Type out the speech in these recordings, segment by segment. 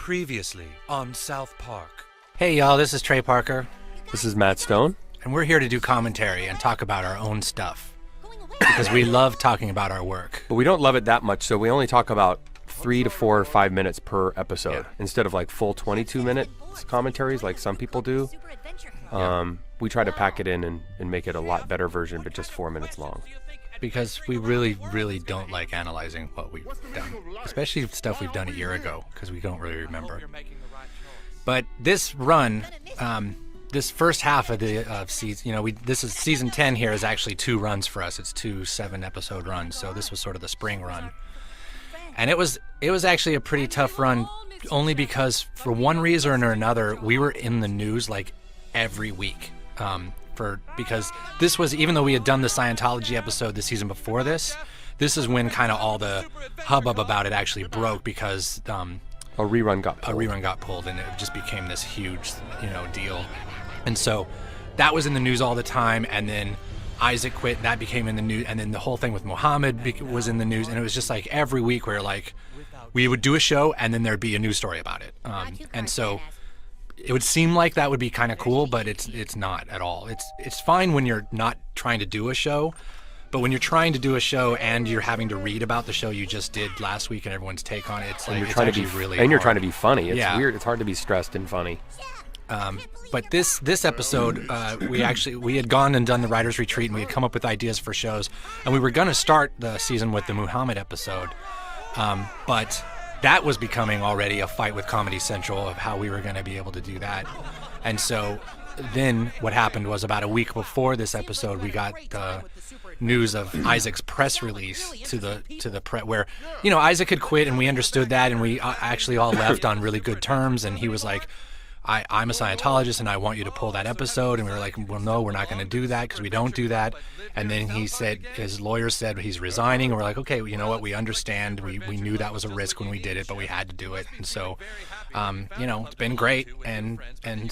Previously on South Park. Hey y'all, this is Trey Parker. This is Matt Stone. And we're here to do commentary and talk about our own stuff. Because we love talking about our work. But we don't love it that much, so we only talk about 3 to 4 or 5 minutes per episode. Instead of like full 22-minute commentaries like some people do. We try to pack it in and make it a lot better version, but just 4 minutes long. Because we really, really don't like analyzing what we've done. Especially stuff we've done a year ago, because we don't really remember. But this run, this first half of the season, this is season 10 here is actually 2 runs for us. It's 2 7-episode runs, so this was sort of the spring run. And it was actually a pretty tough run, only because for one reason or another, we were in the news like every week. Because this was, even though we had done the Scientology episode the season before this is when kind of all the hubbub about it actually broke, because a rerun got pulled. And it just became this huge, deal. And so that was in the news all the time. And then Isaac quit, that became in the news. And then the whole thing with Muhammad was in the news. And it was just like every week we would do a show and then there'd be a news story about it. And so it would seem like that would be kind of cool, but it's not at all. It's fine when you're not trying to do a show, but when you're trying to do a show and you're having to read about the show you just did last week and everyone's take on it, it's like it's actually really hard. And you're trying to be funny. It's weird. It's hard to be stressed and funny. But this episode, we had gone and done the writers' retreat, and we had come up with ideas for shows, and we were going to start the season with the Muhammad episode, but that was becoming already a fight with Comedy Central of how we were going to be able to do that. And so then what happened was, about a week before this episode, we got the news of Isaac's press release to the press, where Isaac had quit, and we understood that, and we actually all left on really good terms. And he was like, I'm a Scientologist and I want you to pull that episode. And we were like, well, no, we're not going to do that because we don't do that. And then he said, his lawyer said he's resigning. And we're like, okay, you know what? We understand. We knew that was a risk when we did it, but we had to do it. And so, it's been great. And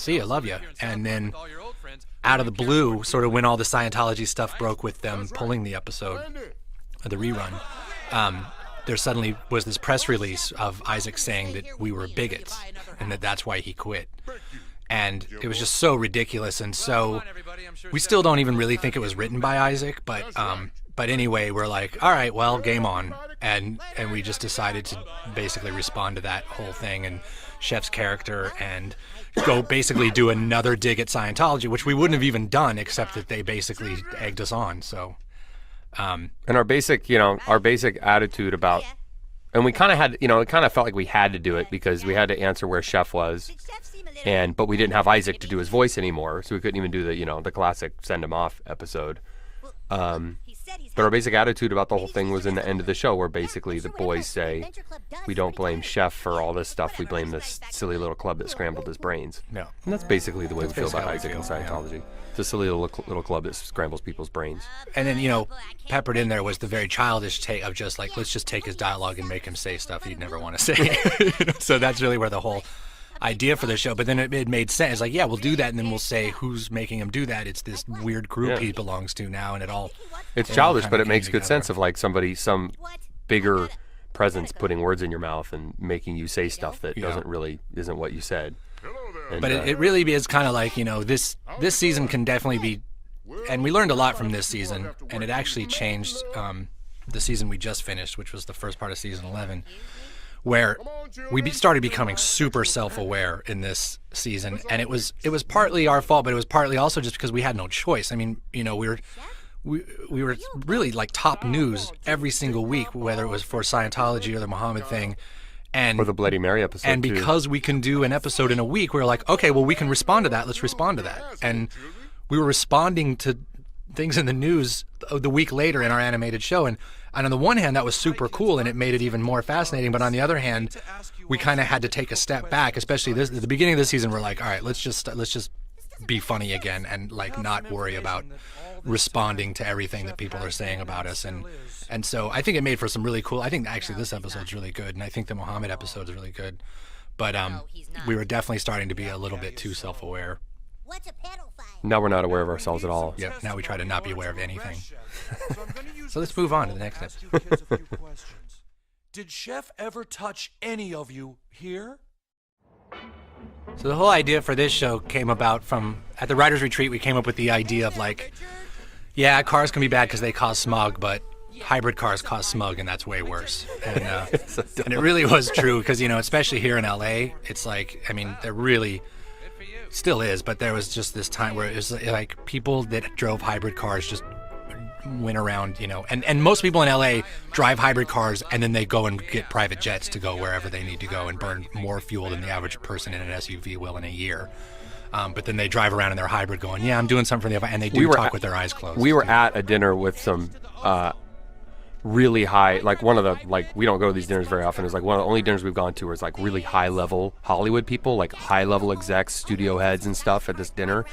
see you, love you. And then out of the blue, sort of when all the Scientology stuff broke with them pulling the episode, the rerun, there suddenly was this press release of Isaac saying that we were bigots and that's why he quit. And it was just so ridiculous. And so we still don't even really think it was written by Isaac, but anyway, we're like, all right, well, game on. And we just decided to basically respond to that whole thing and Chef's character and go basically do another dig at Scientology, which we wouldn't have even done except that they basically egged us on. So and our basic attitude about, and we kind of had, it kind of felt like we had to do it because we had to answer where Chef was, but we didn't have Isaac to do his voice anymore, so we couldn't even do the classic send him off episode. But our basic attitude about the whole thing was in the end of the show, where basically the boys say, we don't blame Chef for all this stuff, we blame this silly little club that scrambled his brains. No. And that's basically the way we feel about Isaac and Scientology. Yeah. It's a silly little club that scrambles people's brains. And then, peppered in there was the very childish take of just like, let's just take his dialogue and make him say stuff he'd never want to say. So that's really where the whole idea for the show, but then it made sense. It's like, yeah, we'll do that, and then we'll say who's making him do that. It's this weird group he belongs to now, and it's childish, but it makes good sense of like some bigger presence putting words in your mouth and making you say stuff that isn't what you said. And, but it really is kind of like, this season can definitely be, and we learned a lot from this season, and it actually changed the season we just finished, which was the first part of season 11. Where we started becoming super self-aware in this season, and it was partly our fault, but it was partly also just because we had no choice. I mean, we were really like top news every single week, whether it was for Scientology or the Muhammad thing, or the Bloody Mary episode. And because we can do an episode in a week, we were like, okay, well, we can respond to that. Let's respond to that. And we were responding to things in the news the week later in our animated show, and on the one hand, that was super cool, and it made it even more fascinating. But on the other hand, we kind of had to take a step back, especially at the beginning of the season. We're like, all right, let's just be funny again, and like not worry about responding to everything that people are saying about us. And so I think it made for some really cool. I think actually this episode's really good, and I think the Muhammad episode is really good. But we were definitely starting to be a little bit too self-aware. Now we're not aware of ourselves at all. Yep. Now we try to not be aware of anything. So let's move on to the next episode. Did Chef ever touch any of you here? So the whole idea for this show came about from, at the writer's retreat, we came up with the idea of like, yeah, cars can be bad because they cause smog, but hybrid cars cause smog, and that's way worse. And, and it really was true because, especially here in LA, it's like, I mean, there really still is, but there was just this time where it was like people that drove hybrid cars just went around, and most people in LA drive hybrid cars and then they go and get private jets to go wherever they need to go and burn more fuel than the average person in an SUV will in a year. But then they drive around in their hybrid going, yeah, I'm doing something for the, and they talk with their eyes closed. We were at a dinner with some really high, like one of the, like we don't go to these dinners very often. It's like one of the only dinners we've gone to where it's like really high level Hollywood people, like high level execs, studio heads and stuff at this dinner.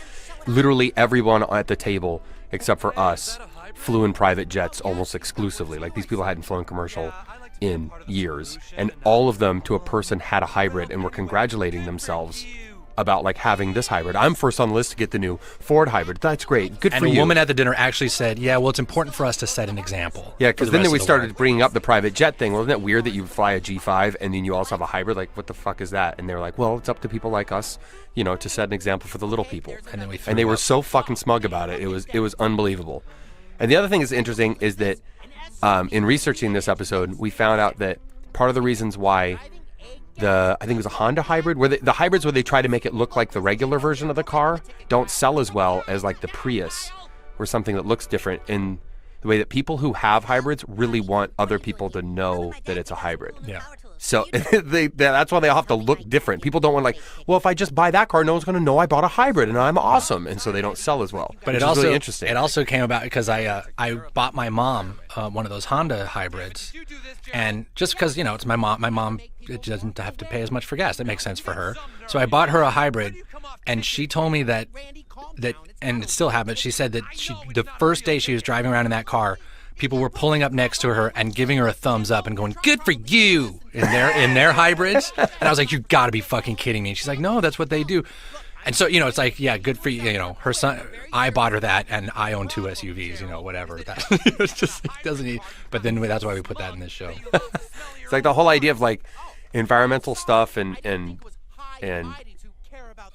Literally everyone at the table except for us flew in private jets almost exclusively. Like these people hadn't flown commercial in years, and all of them to a person had a hybrid and were congratulating themselves about like having this hybrid. I'm first on the list to get the new Ford hybrid. That's great. Good for you. And a woman at the dinner actually said, yeah, well, it's important for us to set an example. Yeah, because then we started bringing up the private jet thing. Well, isn't it weird that you fly a G5 and then you also have a hybrid? Like, what the fuck is that? And they're like, well, it's up to people like us, to set an example for the little people. And then they were so fucking smug about it. It was unbelievable. And the other thing that's interesting is that in researching this episode, we found out that part of the reasons why I think it was a Honda hybrid, where the hybrids where they try to make it look like the regular version of the car don't sell as well as like the Prius or something that looks different, in the way that people who have hybrids really want other people to know that it's a hybrid. Yeah. So that's why they all have to look different. People don't want like, well, if I just buy that car, no one's going to know I bought a hybrid and I'm awesome. And so they don't sell as well. But it's really interesting. It also came about because I bought my mom one of those Honda hybrids. And just because, it's my mom it doesn't have to pay as much for gas. That makes sense for her. So I bought her a hybrid, and she told me that and it still happened. She said that the first day she was driving around in that car, people were pulling up next to her and giving her a thumbs up and going, good for you, in their hybrids. And I was like, you gotta be fucking kidding me. And she's like, no, that's what they do. And so, it's like, yeah, good for you. Her son, I bought her that, and I own 2 SUVs, whatever. It's just, it doesn't need, but then that's why we put that in this show. It's like the whole idea of like environmental stuff and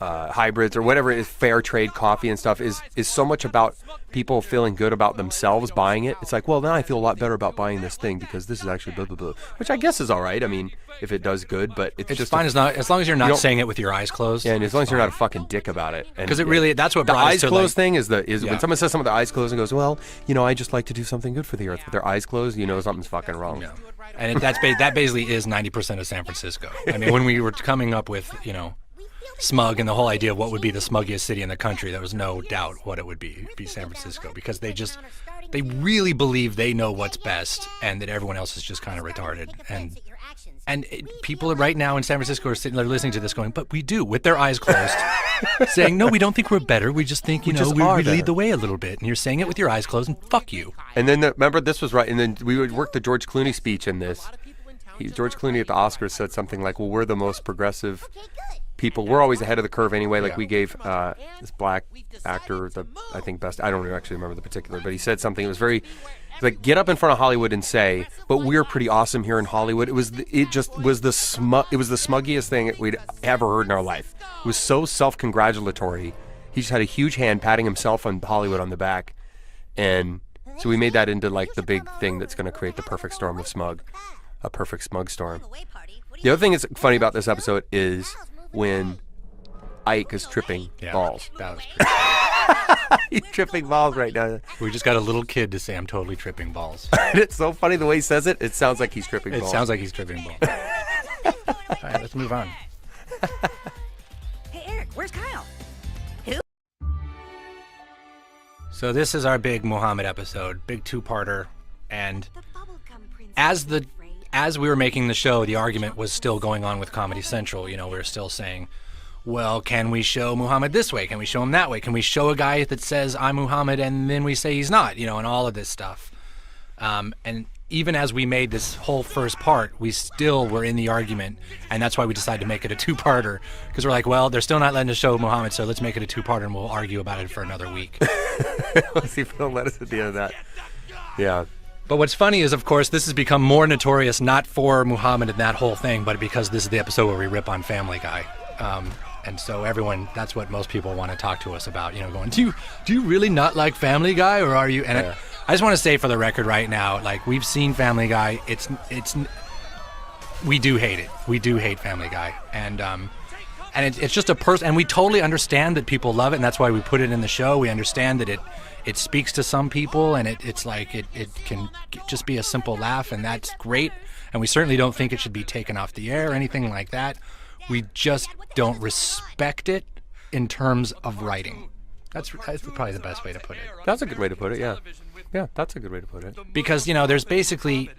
hybrids or whatever it is, fair trade coffee and stuff is so much about people feeling good about themselves buying it. It's like, well, now I feel a lot better about buying this thing because this is actually blah, blah, blah, which I guess is all right. I mean, if it does good, but it's just fine as long as you're not saying it with your eyes closed. Yeah, and as long as you're not a fucking dick about it. Because it really, that's what the brought eyes us to closed thing is when someone says something with their eyes closed and goes, well, I just like to do something good for the earth with their eyes closed, something's fucking wrong. Yeah. And that basically is 90% of San Francisco. I mean, when we were coming up with, smug and the whole idea of what would be the smuggiest city in the country, there was no doubt what it would be. It'd be San Francisco, because they really believe they know what's best and that everyone else is just kind of retarded. And people right now in San Francisco are sitting there listening to this going, but we do, with their eyes closed, saying, no, we don't think we're better. We just think, we lead the way a little bit. And you're saying it with your eyes closed, and fuck you. And then, remember, this was right, and then we would work the George Clooney speech in this. George Clooney at the Oscars said something like, well, we're the most progressive people. We're always ahead of the curve anyway. Like we gave this black actor I think best. I don't actually remember the particular, but he said something. It was very like, get up in front of Hollywood and say, but we're pretty awesome here in Hollywood. It was the smuggiest thing we'd ever heard in our life. It was so self-congratulatory. He just had a huge hand patting himself on Hollywood on the back, and so we made that into like the big thing that's going to create the perfect storm of smug, a perfect smug storm. The other thing that's funny about this episode is when Ike is tripping balls. That was pretty He's tripping balls right now. We just got a little kid to say, I'm totally tripping balls. And it's so funny the way he says it. It sounds like he's tripping balls. It sounds like he's tripping balls. All right, let's move on. Hey, Eric, where's Kyle? So this is our big Muhammad episode, big 2-parter. And as we were making the show, the argument was still going on with Comedy Central. We were still saying, well, can we show Muhammad this way? Can we show him that way? Can we show a guy that says, I'm Muhammad, and then we say he's not, and all of this stuff. And even as we made this whole first part, we still were in the argument, and that's why we decided to make it a 2-parter, because we're like, well, they're still not letting us show Muhammad, so let's make it a 2-parter, and we'll argue about it for another week. Let's see if they'll let us at the end of that. Yeah. But what's funny is, of course, this has become more notorious, not for Muhammad and that whole thing, but because this is the episode where we rip on Family Guy. And so that's what most people want to talk to us about, going, do you really not like Family Guy, or are you? And I just want to say for the record right now, like, we've seen Family Guy. We do hate it. We do hate Family Guy. And it's just a person, and we totally understand that people love it, and that's why we put it in the show. We understand that it speaks to some people, and it's like it can just be a simple laugh, and that's great. And we certainly don't think it should be taken off the air or anything like that. We just don't respect it in terms of writing. That's probably the best way to put it. That's a good way to put it, yeah. Yeah, that's a good way to put it. Because, there's basically,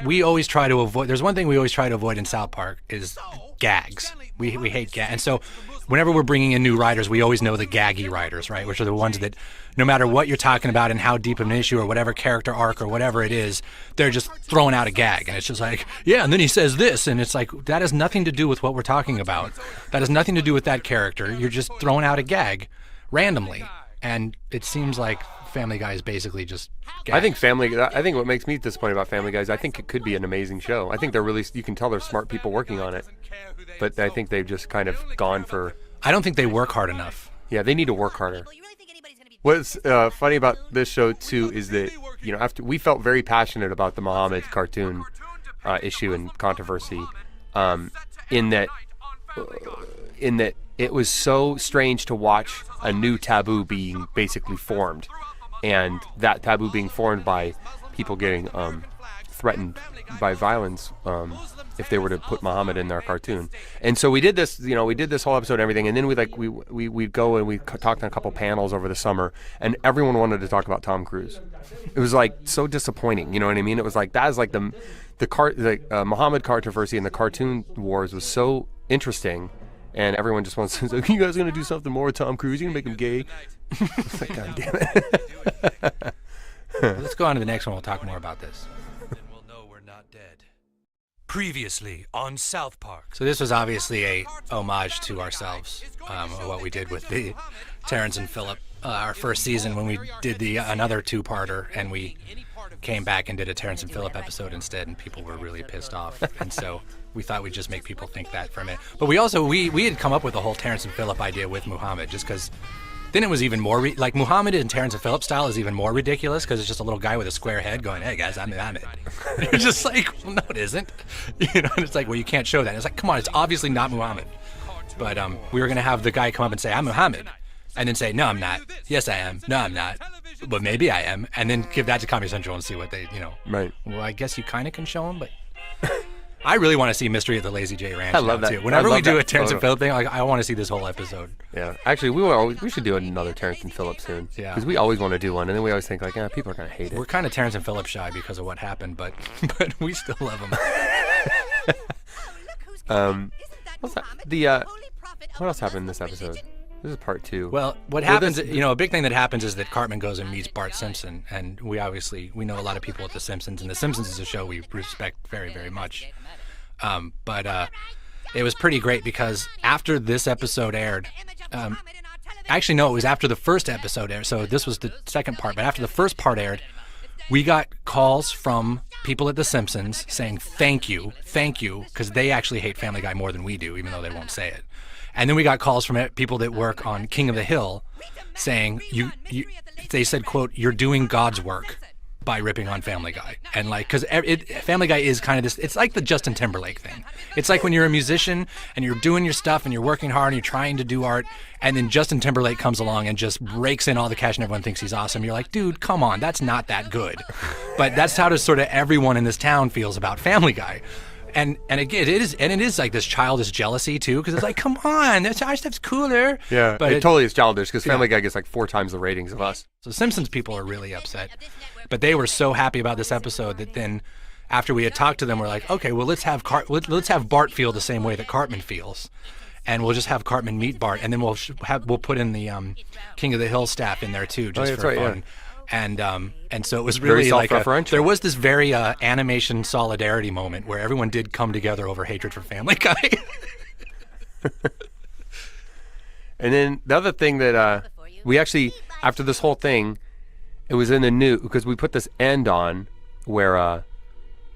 there's one thing we always try to avoid in South Park is gags. We hate gags. And so whenever we're bringing in new writers, we always know the gaggy writers, right? Which are the ones that no matter what you're talking about and how deep of an issue or whatever character arc or whatever it is, they're just throwing out a gag. And it's just like, yeah, and then he says this. And it's like, that has nothing to do with what we're talking about. That has nothing to do with that character. You're just throwing out a gag randomly. And it seems like Family Guy is basically just gags. I think what makes me disappointed about Family Guy is I think it could be an amazing show. I think you can tell they're smart people working on it. But I think they've just kind of gone for... I don't think they work hard enough. Yeah, they need to work harder. What's funny about this show, too, is that, after we felt very passionate about the Muhammad cartoon issue and controversy, in that it was so strange to watch a new taboo being basically formed, and that taboo being formed by people getting threatened by violence if they were to put Muhammad in their cartoon. And so we did this, we did this whole episode and everything, and then we'd go and we talked on a couple panels over the summer, and everyone wanted to talk about Tom Cruise. It was like so disappointing, you know what I mean? It was like that is like the Muhammad controversy and the cartoon wars was so interesting, and everyone just wants to say, you guys gonna do something more with Tom Cruise? You gonna make him gay? It's like, God damn it. Let's go on to the next one. We'll talk more about this. Then we'll know we're not dead. Previously on South Park. So this was obviously a homage to ourselves, what we did with the Terrence and Phillip, our first season when we did another two-parter, and we came back and did a Terrence and Phillip episode instead, and people were really pissed off. And so we thought we'd just make people think that for a minute. But we also, we had come up with the whole Terrence and Phillip idea with Muhammad, just because then it was even more, like Muhammad in Terrence and Phillip style is even more ridiculous, because it's just a little guy with a square head going, hey guys, I'm Muhammad. And you're just like, well, no it isn't. And it's like, well, you can't show that. And it's like, come on, it's obviously not Muhammad. But we were going to have the guy come up and say, I'm Muhammad. And then say, no, I'm not. Yes, I am. No, I'm not. But maybe I am. And then give that to Comedy Central and see what they, Right. Well, I guess you kind of can show them, but I really want to see Mystery at the Lazy J Ranch. I love that. Too. Whenever we do a Terrence and Phillip thing, I want to see this whole episode. Yeah. Actually, we should do another Terrence and Phillip soon. Yeah. Because we always want to do one, and then we always think, like, people are going to hate it. We're kind of Terrence and Phillip shy because of what happened, but we still love them. What's that? What else happened in this episode? This is part 2. Well, what happens, a big thing that happens is that Cartman goes and meets Bart Simpson, and we know a lot of people at The Simpsons, and The Simpsons is a show we respect very, very much. But it was pretty great because after this episode aired, actually, no, it was after the first episode aired, so this was the second part, but after the first part aired, we got calls from people at The Simpsons saying thank you, because they actually hate Family Guy more than we do, even though they won't say it. And then we got calls from people that work on King of the Hill saying, they said, quote, you're doing God's work by ripping on Family Guy. And like, because Family Guy is kind of this, it's like the Justin Timberlake thing. It's like when you're a musician and you're doing your stuff and you're working hard and you're trying to do art, and then Justin Timberlake comes along and just rakes in all the cash and everyone thinks he's awesome. You're like, dude, come on, that's not that good. But that's how sort of everyone in this town feels about Family Guy. And again, it is like this childish jealousy too, because it's like, come on, our stuff's cooler. Yeah, but it totally is childish because Family Guy gets like 4 times the ratings of us. So Simpsons people are really upset, but they were so happy about this episode that then, after we had talked to them, we're like, okay, well let's have Bart feel the same way that Cartman feels, and we'll just have Cartman meet Bart, and then we'll put in the King of the Hill staff in there too, just for fun. Yeah. And so it was really like there was this very animation solidarity moment where everyone did come together over hatred for Family Guy. And then the other thing that we actually, after this whole thing, it was in the new, because we put this end on where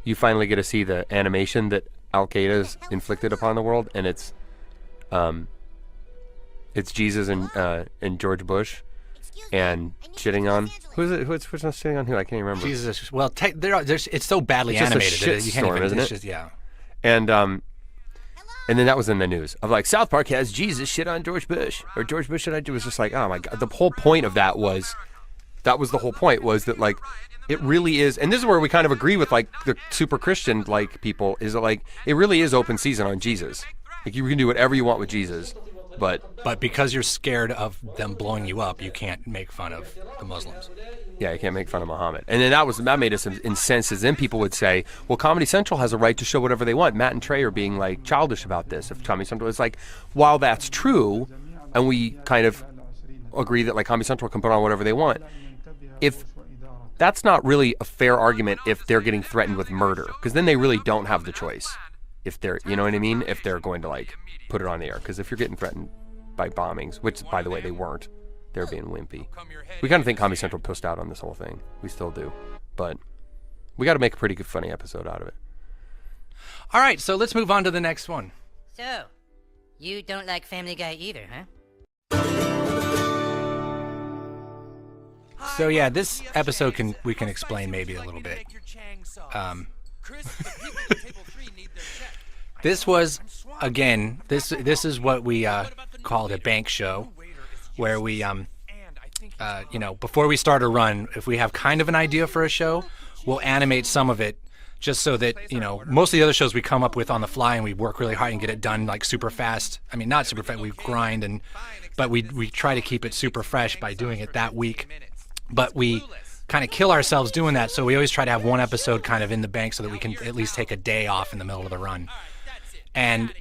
you finally get to see the animation that Al Qaeda's inflicted upon the world, and it's It's Jesus and George Bush, and shitting on who's which one's shitting on who? I can't even remember. Jesus. Well, it's so badly It's just a animated that you can't shitstorm, even. isn't It's it? just, yeah. And then that was in the news of like South Park has Jesus shit on George Bush or George Bush shit on. It was just like, oh my god. The whole point of that was the whole point was that like it really is, and this is where we kind of agree with like the super Christian like people, is that like it really is open season on Jesus. Like you can do whatever you want with Jesus, but because you're scared of them blowing you up, you can't make fun of the Muslims. yeah, you can't make fun of Muhammad. And then that made us incensed. Then people would say, well, Comedy Central has a right to show whatever they want. Matt and Trey are being like childish about this. If Comedy Central is like, while that's true, and we kind of agree that like Comedy Central can put on whatever they want, if that's not really a fair argument if they're getting threatened with murder, because then they really don't have the choice. If they're, you know what I mean? If they're going to like put it on the air, because if you're getting threatened by bombings, which by the way they weren't, they're being wimpy. We kind of think Comedy Central pushed out on this whole thing. We still do, but we got to make a pretty good funny episode out of it. All right, so let's move on to the next one. So, you don't like Family Guy either, huh? So yeah, this episode we can explain maybe a little bit. This was, again, this is what we called a bank show, where we before we start a run, if we have kind of an idea for a show, we'll animate some of it, just so that most of the other shows we come up with on the fly and we work really hard and get it done like super fast. I mean, not super fast, we grind but we try to keep it super fresh by doing it that week. But we kind of kill ourselves doing that, so we always try to have one episode kind of in the bank so that we can at least take a day off in the middle of the run. And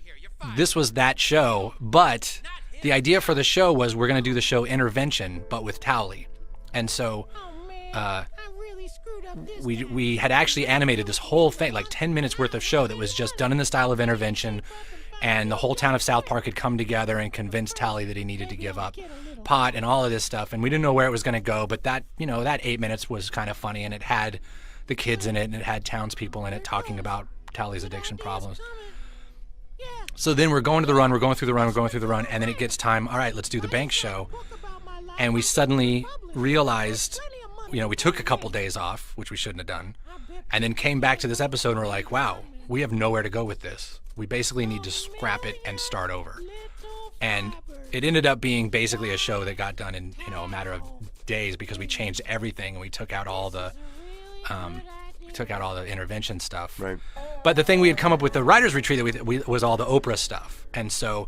this was that show, but the idea for the show was we're going to do the show Intervention, but with Towley. And so we had actually animated this whole thing, like 10 minutes worth of show that was just done in the style of Intervention, and the whole town of South Park had come together and convinced Towley that he needed to give up pot and all of this stuff, and we didn't know where it was going to go, but that 8 minutes was kind of funny, and it had the kids in it, and it had townspeople in it talking about Towley's addiction problems. So then we're going through the run, and then it gets time, all right, let's do the bank show. And we suddenly realized, we took a couple days off, which we shouldn't have done, and then came back to this episode and we're like, wow, we have nowhere to go with this. We basically need to scrap it and start over. And it ended up being basically a show that got done in, a matter of days, because we changed everything and we took out all the intervention stuff. Right. But the thing we had come up with the writers' retreat that we was all the Oprah stuff, and so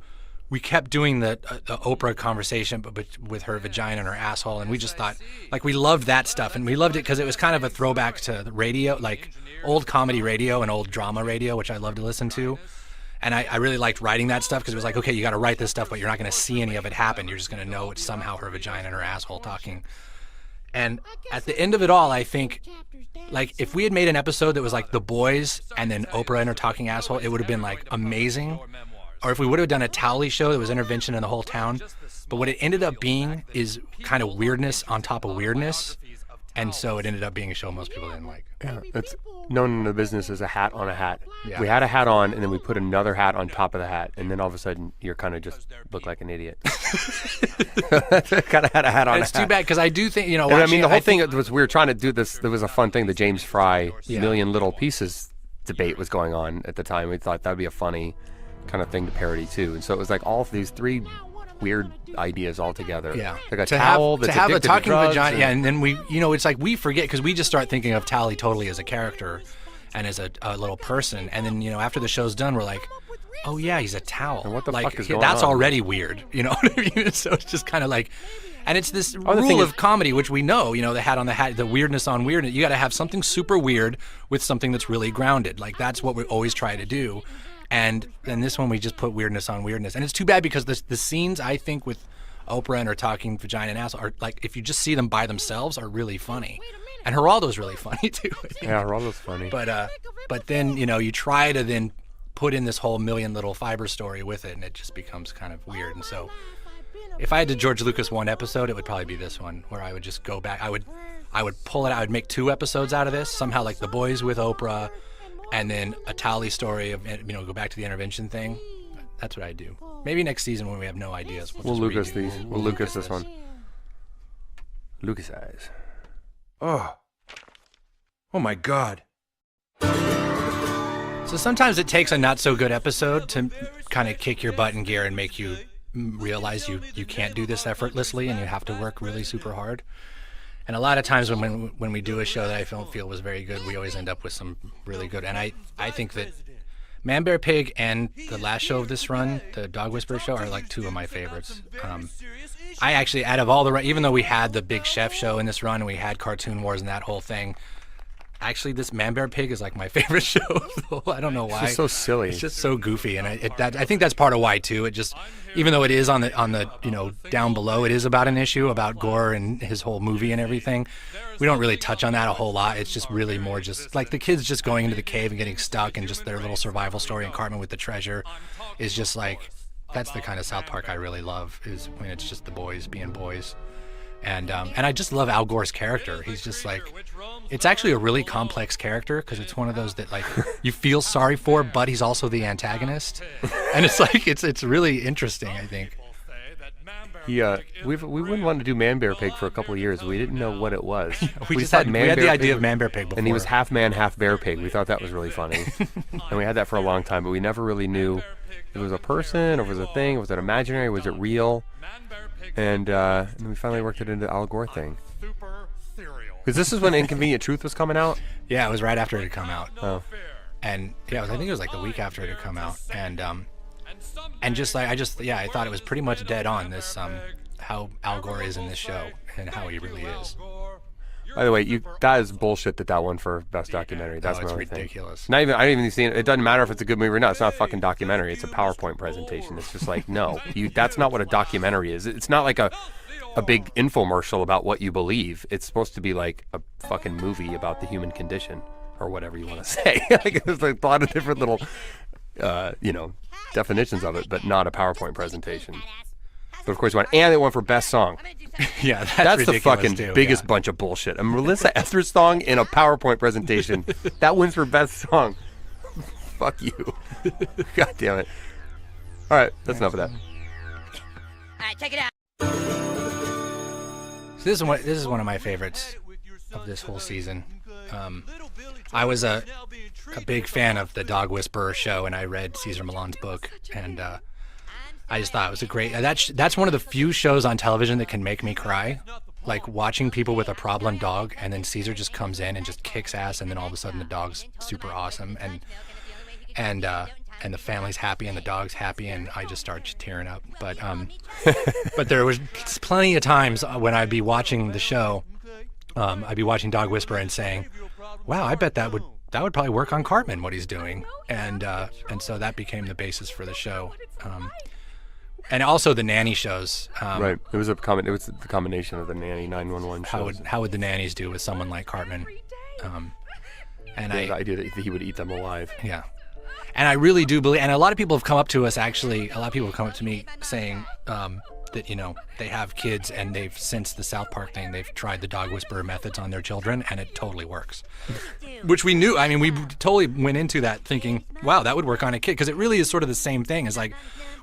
we kept doing the Oprah conversation, but with her vagina and her asshole, and we just thought, like, we loved that stuff, and we loved it because it was kind of a throwback to the radio, like old comedy radio and old drama radio, which I love to listen to. And I really liked writing that stuff because it was like, okay, you got to write this stuff, but you're not going to see any of it happen. You're just going to know it's somehow her vagina and her asshole talking. And at the end of it all, I think, like, if we had made an episode that was like The Boys and then Oprah and her talking asshole, it would have been like amazing. Or if we would have done a Towley show that was Intervention in the whole town. But what it ended up being is kind of weirdness on top of weirdness. And so it ended up being a show most people didn't like. Yeah, it's known in the business as a hat on a hat. Yeah. We had a hat on, and then we put another hat on top of the hat, and then all of a sudden you're kind of just look like an idiot. Kind of had a hat on. And it's too bad because I do think, And I mean, the whole thing was we were trying to do this. There was a fun thing. The James Fry Million Little Pieces debate was going on at the time. We thought that would be a funny kind of thing to parody too. And so it was like all of these three weird ideas all together. Yeah. Like a to towel have, that's to have a addicted talking to drugs. vagina. Yeah, and then we, it's like we forget because we just start thinking of Towley totally as a character and as a little person. And then, after the show's done, we're like, oh yeah, he's a towel. And what the like, fuck is going that's on? already weird. You know what I mean? So it's just kind of like, and it's this the rule thing of is- comedy, which we know, the hat on the hat, the weirdness on weirdness. You got to have something super weird with something that's really grounded. Like that's what we always try to do. And in this one, we just put weirdness on weirdness. And it's too bad because the scenes, I think, with Oprah and her talking vagina and asshole are like, if you just see them by themselves, are really funny. And Geraldo's really funny too, I think. Yeah, Rollo's funny. But then, you try to then put in this whole million little fiber story with it, and it just becomes kind of weird. And so if I had to George Lucas one episode, it would probably be this one, where I would just go back. I would pull it out. I would make 2 episodes out of this, somehow like The Boys with Oprah, and then a Towley story of, go back to the intervention thing. That's what I do. Maybe next season when we have no ideas, We'll just Lucas redo- these. We'll Lucas this one. Lucas eyes. Oh my God. So sometimes it takes a not so good episode to kind of kick your butt in gear and make you realize you can't do this effortlessly and you have to work really super hard. And a lot of times when we do a show that I don't feel was very good, we always end up with some really good. And I think that ManBearPig and the last show of this run, the Dog Whisperer show, are like two of my favorites. I actually, out of all the, even though we had the Big Chef show in this run and we had Cartoon Wars and that whole thing, actually this ManBearPig is like my favorite show. So I don't know why. It's just so silly. It's just so goofy, and I think that's part of why too. It just, even though it is on the down below, it is about an issue about Gore and his whole movie and everything. We don't really touch on that a whole lot. It's just really more just like the kids just going into the cave and getting stuck, and just their little survival story. And Cartman with the treasure is just like, that's the kind of South Park I really love, is when it's just the boys being boys. And I just love Al Gore's character. He's just like, it's actually a really complex character because it's one of those that like you feel sorry for, but he's also the antagonist, and it's like it's really interesting. I think. We wouldn't want to do ManBearPig for a couple of years. We didn't know what it was. We had the idea of ManBearPig before, and he was half man, half bear pig. We thought that was really funny, and we had that for a long time, but we never really knew if it was a person or was it a thing. Was it imaginary? Was it real? And we finally worked it into the Al Gore thing. Because this is when Inconvenient Truth was coming out. Yeah, it was right after it had come out. Oh. And yeah, I think it was like the week after it had come out. And just like I thought it was pretty much dead on this how Al Gore is in this show and how he really is. By the way, that is bullshit that won for best documentary. That's it's my ridiculous. Thing. I didn't even see it. It doesn't matter if it's a good movie or not. It's not a fucking documentary. It's a PowerPoint presentation. It's just like, no, that's not what a documentary is. It's not like a big infomercial about what you believe. It's supposed to be like a fucking movie about the human condition or whatever you want to say. Like, there's like a lot of different little, definitions of it, but not a PowerPoint presentation. But of course, they won for best song. Yeah, that's the fucking too, biggest bunch of bullshit. A Melissa Etheridge song in a PowerPoint presentation. That wins for best song. Fuck you. God damn it. All right, that's enough of that. All right, check it out. So this is one of my favorites of this whole season. I was a big fan of the Dog Whisperer show, and I read Cesar Millan's book, and I just thought it was a great. That's one of the few shows on television that can make me cry, like watching people with a problem dog, and then Cesar just comes in and just kicks ass, and then all of a sudden the dog's super awesome, and the family's happy and the dog's happy, and I just start tearing up. But there was plenty of times when I'd be watching the show, I'd be watching Dog Whisperer and saying, "Wow, I bet that would probably work on Cartman, what he's doing," and so that became the basis for the show. And also the nanny shows. Right. It was the combination of the nanny 911 shows. How would the nannies do with someone like Cartman? The idea that he would eat them alive. Yeah. And I really do believe, and a lot of people have come up to us, actually, a lot of people have come up to me saying that, they have kids, and they've, since the South Park thing, they've tried the Dog Whisperer methods on their children, and it totally works. Which we knew. I mean, we totally went into that thinking, wow, that would work on a kid, because it really is sort of the same thing as like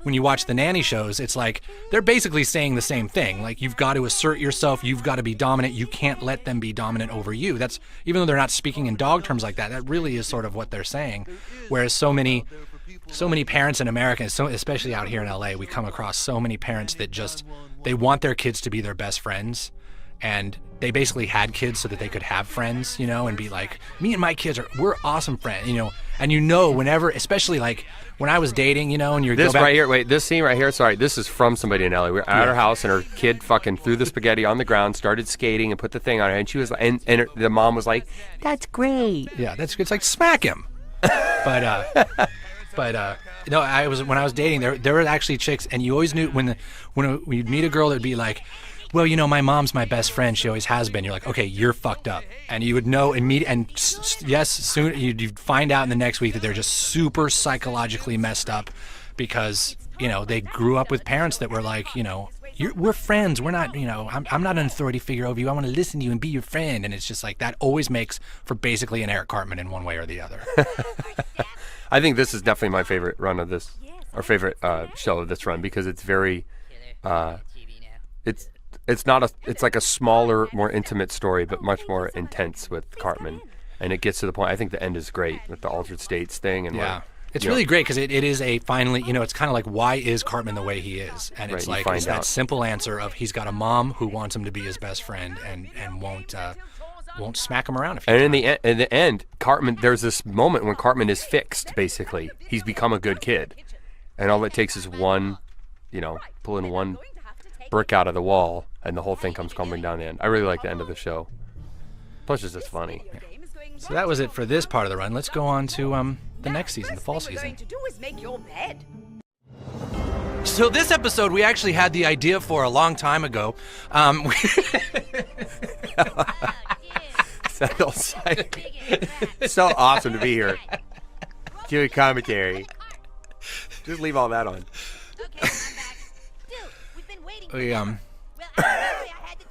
when you watch the nanny shows. It's like they're basically saying the same thing. Like, you've got to assert yourself, you've got to be dominant, you can't let them be dominant over you. That's, even though they're not speaking in dog terms like that, that really is sort of what they're saying. Whereas so many parents in America, especially out here in LA, we come across so many parents that just, they want their kids to be their best friends, and they basically had kids so that they could have friends, and be like, me and my kids we're awesome friends, and whenever, especially like when I was dating, and you're this right here, wait, this scene right here, sorry, this is from somebody in LA. We're at her house, and her kid fucking threw the spaghetti on the ground, started skating, and put the thing on her, and she was like, and the mom was like, "That's great." Yeah, it's like, smack him. But when I was dating, there were actually chicks, and you always knew when you'd meet a girl that'd be like, well, my mom's my best friend, she always has been. You're like, okay, you're fucked up, and you would know immediately. And yes, soon you'd find out in the next week that they're just super psychologically messed up, because they grew up with parents that were like, we're friends, we're not, I'm not an authority figure over you, I want to listen to you and be your friend. And it's just like, that always makes for basically an Eric Cartman in one way or the other. I think this is definitely my favorite run of this show of this run because it's very TV now. it's like a smaller, more intimate story, but much more intense with Cartman, and it gets to the point. I think the end is great with the altered states thing, and Yeah. like, It's you really know, great because it is a finally, it's kind of like, why is Cartman the way he is? And it's Right, you like, find it's that out. simple answer of he's got a mom who wants him to be his best friend and won't smack him around if he and in the end, Cartman. There's this moment when Cartman is fixed. Basically, he's become a good kid, and all it takes is one, pulling one brick out of the wall, and the whole thing comes crumbling down the end. I really like the end of the show. Plus, it's just funny. So that was it for this part of the run. Let's go on to the next season, the fall season. To do is make your bed. So this episode we actually had the idea for a long time ago. It's so awesome to be here. Doing commentary. Just leave all that on. We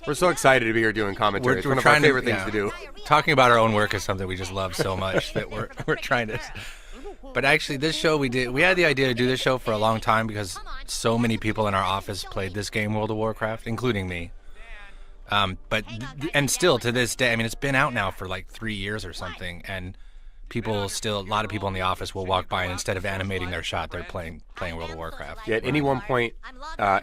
We're so excited to be here doing commentary. It's one of our trying favorite things to do. Talking about our own work is something we just love so much that we're trying to. But actually, this show we had the idea to do this show for a long time because so many people in our office played this game, World of Warcraft, including me. And still to this day, I mean, it's been out now for like 3 years or something, and a lot of people in the office will walk by and instead of animating their shot, they're playing World of Warcraft. Yeah, at any one point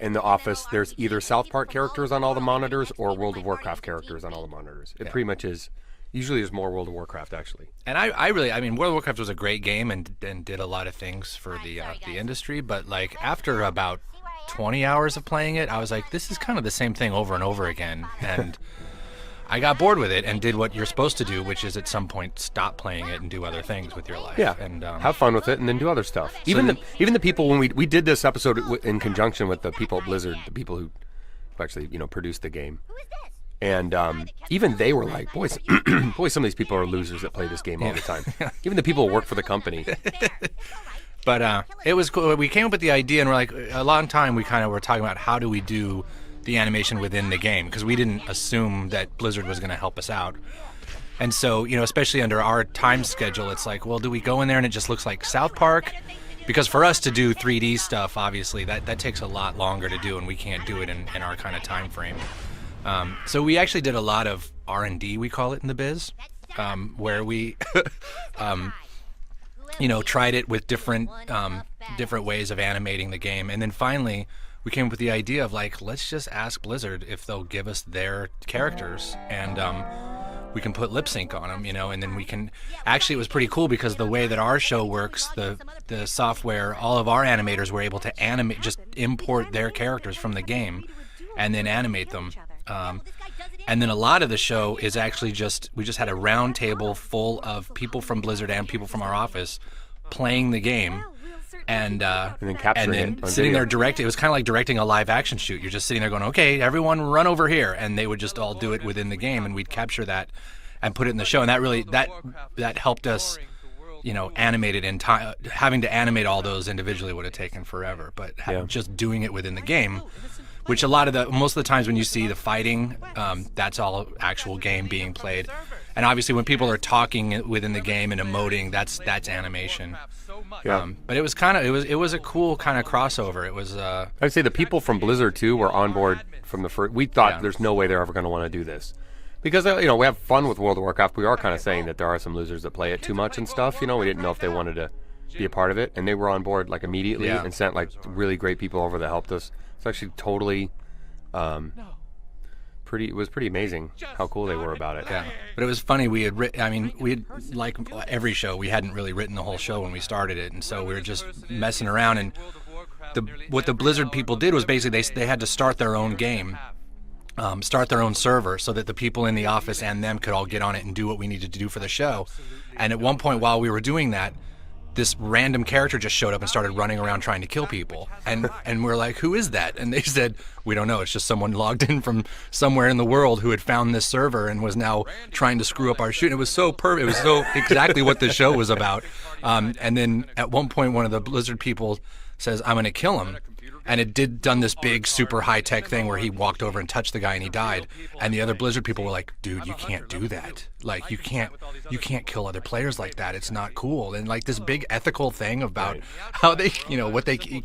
in the office, there's either South Park characters on all the monitors or World of Warcraft characters on all the monitors. It pretty much is. Usually there's more World of Warcraft, actually. And I mean, World of Warcraft was a great game and did a lot of things for the industry, but like after about 20 hours of playing it, I was like, this is kind of the same thing over and over again, and I got bored with it and did what you're supposed to do, which is at some point stop playing it and do other things with your life. Yeah, and have fun with it and then do other stuff. Even the people, when we did this episode in conjunction with the people at Blizzard, the people who actually produced the game, and even they were like, boy, some of these people are losers that play this game all the time. Even the people who work for the company. But it was cool. We came up with the idea, and we're like, a long time we kind of were talking about how do we do the animation within the game, because we didn't assume that Blizzard was going to help us out. And so, especially under our time schedule, it's like, well, do we go in there and it just looks like South Park? Because for us to do 3D stuff, obviously, that takes a lot longer to do, and we can't do it in our kind of time frame. So we actually did a lot of R&D, we call it in the biz, where we tried it with different ways of animating the game, and then finally we came up with the idea of like, let's just ask Blizzard if they'll give us their characters, and we can put lip sync on them, and then we can. Actually, it was pretty cool because the way that our show works, the software, all of our animators were able to animate, just import their characters from the game, and then animate them. And then a lot of the show is actually we just had a round table full of people from Blizzard and people from our office playing the game, and then capturing it on sitting video. there directing. It was kind of like directing a live action shoot. You're just sitting there going, okay, everyone run over here, and they would just all do it within the game, and we'd capture that and put it in the show, and that really that helped us animate it in time. Having to animate all those individually would have taken forever, but just doing it within the game, which most of the times when you see the fighting, that's all actual game being played. And obviously when people are talking within the game and emoting, that's animation. Yeah. But it was a cool kind of crossover. It was I'd say the people from Blizzard too were on board from the first. We thought there's no way they're ever going to want to do this, because we have fun with World of Warcraft. We are kind of saying that there are some losers that play it too much and stuff. We didn't know if they wanted to be a part of it, and they were on board like immediately and sent like really great people over that helped us. It's actually totally it was pretty amazing how cool they were about it. Yeah, but it was funny. We had like every show, we hadn't really written the whole show when we started it, and so we were just messing around. And what the Blizzard people did was basically they had to start their own game, start their own server, so that the people in the office and them could all get on it and do what we needed to do for the show. And at one point while we were doing that, this random character just showed up and started running around trying to kill people. And we're like, who is that? And they said, we don't know. It's just someone logged in from somewhere in the world who had found this server and was now trying to screw up our shoot. And it was so perfect. It was so exactly what the show was about. And then at one point, one of the Blizzard people says, I'm going to kill him. And it done this big, super high-tech thing where he walked over and touched the guy and he died. And the other Blizzard people were like, dude, you can't do that. Like, you can't kill other players like that. It's not cool. And like this big ethical thing about how they,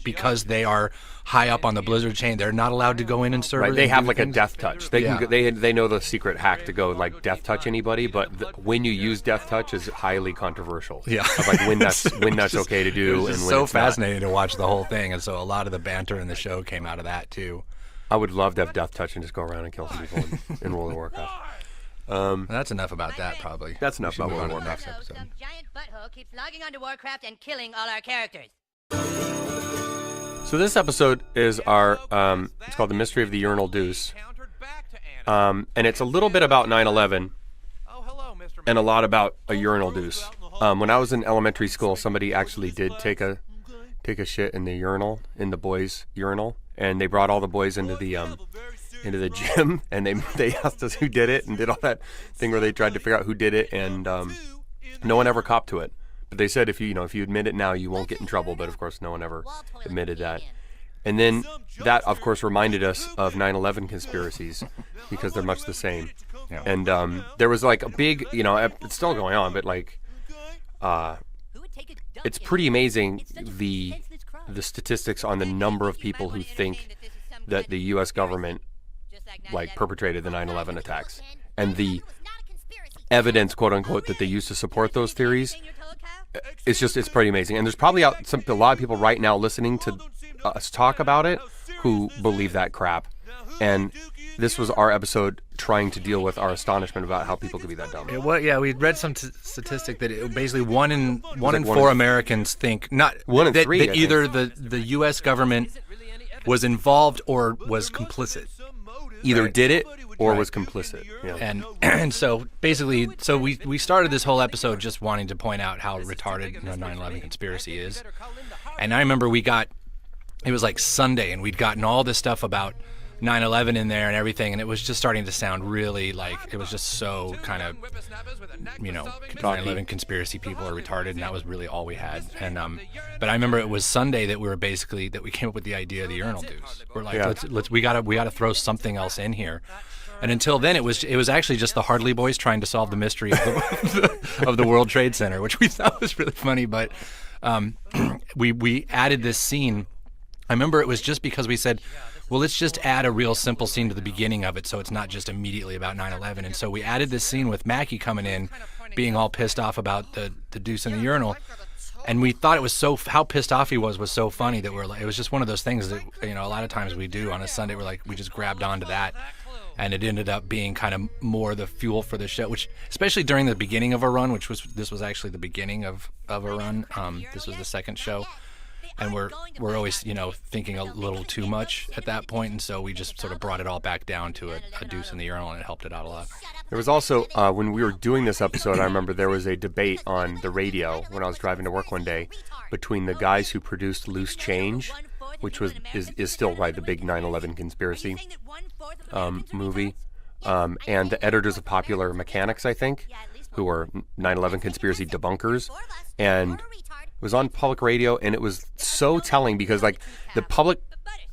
because they are high up on the Blizzard chain, they're not allowed to go in and serve. Right, they have like a death touch. They they know the secret hack to go like death touch anybody, but when you use death touch is highly controversial. Yeah, of like when that's okay to do. It's and when so it's fascinating to watch the whole thing, and so a lot of the banter in the show came out of that too. I would love to have death touch and just go around and kill some people in World of Warcraft. That's enough about that, probably. That's enough about World of Warcraft. Warcraft. Next episode. Some giant butthole keeps logging onto Warcraft and killing all our characters. So this episode is our, it's called The Mystery of the Urinal Deuce. And it's a little bit about 9/11 and a lot about a urinal deuce. When I was in elementary school, somebody actually did take a shit in the urinal, in the boys' urinal, and they brought all the boys into the gym, and they asked us who did it and did all that thing where they tried to figure out who did it, and no one ever copped to it. But they said if you admit it now, you won't get in trouble. But of course, no one ever admitted that. And then that, of course, reminded us of 9/11 conspiracies because they're much the same. Yeah. And there was like a big, it's still going on, but like, it's pretty amazing the statistics on the number of people who think that the U.S. government like perpetrated the 9/11 attacks and the evidence, quote unquote, that they used to support those theories. It's pretty amazing. And there's probably a lot of people right now listening to us talk about it who believe that crap. And this was our episode trying to deal with our astonishment about how people could be that dumb. We read some statistic that basically one in four Americans think One in three, that either the U.S. government was involved or was complicit. Either did it or was complicit. Yeah. And so basically, we started this whole episode just wanting to point out how retarded the 9/11 conspiracy is. And I remember it was like Sunday, and we'd gotten all this stuff about 9/11 in there and everything, and it was just starting to sound really like it was just so kind of, 9/11 conspiracy people are retarded, and that was really all we had. And but I remember it was Sunday that we came up with the idea of the urinal deuce. We're like, we gotta throw something else in here. And until then, it was actually just the Hardley Boys trying to solve the mystery of the World Trade Center, which we thought was really funny. But we added this scene. I remember it was just because we said, well, let's just add a real simple scene to the beginning of it so it's not just immediately about 9/11. And so we added this scene with Mackie coming in, being all pissed off about the deuce in the urinal. And we thought it was how pissed off he was so funny that it was just one of those things that, a lot of times we do on a Sunday. We just grabbed onto that. And it ended up being kind of more the fuel for the show, which especially during the beginning of a run, this was actually the beginning of a run. This was the second show. And we're always, thinking a little too much at that point, and so we just sort of brought it all back down to a deuce in the urinal, and it helped it out a lot. There was also, when we were doing this episode, I remember there was a debate on the radio when I was driving to work one day between the guys who produced Loose Change, which is still the big 9/11 conspiracy movie, and the editors of Popular Mechanics, I think, who were 9/11 conspiracy debunkers, and it was on public radio, and it was so telling because like the public,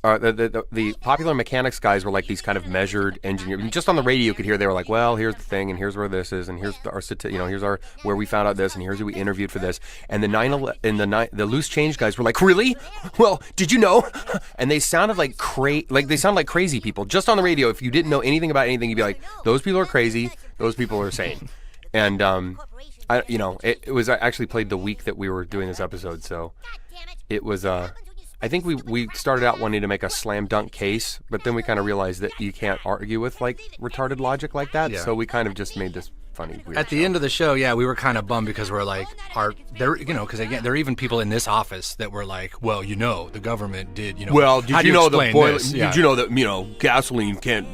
the Popular Mechanics guys were like these kind of measured engineers. Just on the radio, you could hear they were like, "Well, here's the thing, and here's where this is, and here's here's our where we found out this, and here's who we interviewed for this." And the Loose Change guys were like, "Really? Well, did you know?" And they sounded like crazy people just on the radio. If you didn't know anything about anything, you'd be like, "Those people are crazy. Those people are sane." And it was actually played the week that we were doing this episode, so it was. I think we started out wanting to make a slam dunk case, but then we kind of realized that you can't argue with like retarded logic like that, so we kind of just made this funny. Weird At the end of the show, we were kind of bummed because we're like, because again, there are even people in this office that were like, well, the government did, Well, did you know the boiler? This? Yeah. Did you know that gasoline can't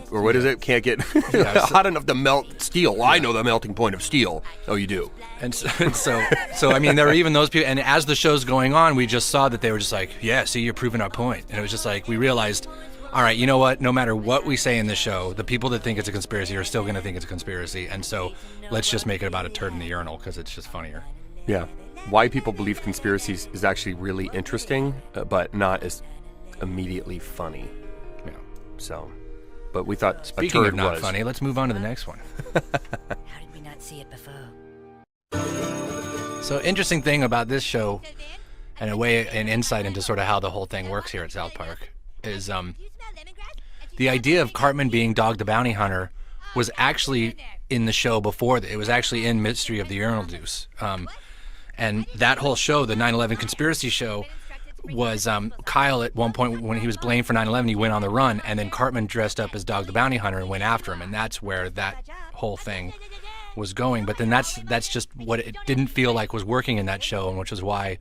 get hot enough to melt steel? Well, I know the melting point of steel. Oh, you do. And so I mean, there were even those people. And as the show's going on, we just saw that they were just like, yeah, see, you're proving our point. And it was just like we realized, all right, you know what? No matter what we say in the show, the people that think it's a conspiracy are still going to think it's a conspiracy. And so let's just make it about a turd in the urinal because it's just funnier. Yeah. Why people believe conspiracies is actually really interesting, but not as immediately funny. Yeah. So, but we thought Speaking a turd of not was funny, let's move on to the next one. How did we not see it before? So interesting thing about this show, and a way, an insight into sort of how the whole thing works here at South Park, is the idea of Cartman being Dog the Bounty Hunter was actually in the show before. It was actually in Mystery of the Urinal Deuce. And that whole show, the 9/11 conspiracy show, was Kyle at one point when he was blamed for 9/11, he went on the run, and then Cartman dressed up as Dog the Bounty Hunter and went after him, and that's where that whole thing was going. But then that's just what it didn't feel like was working in that show, and which is why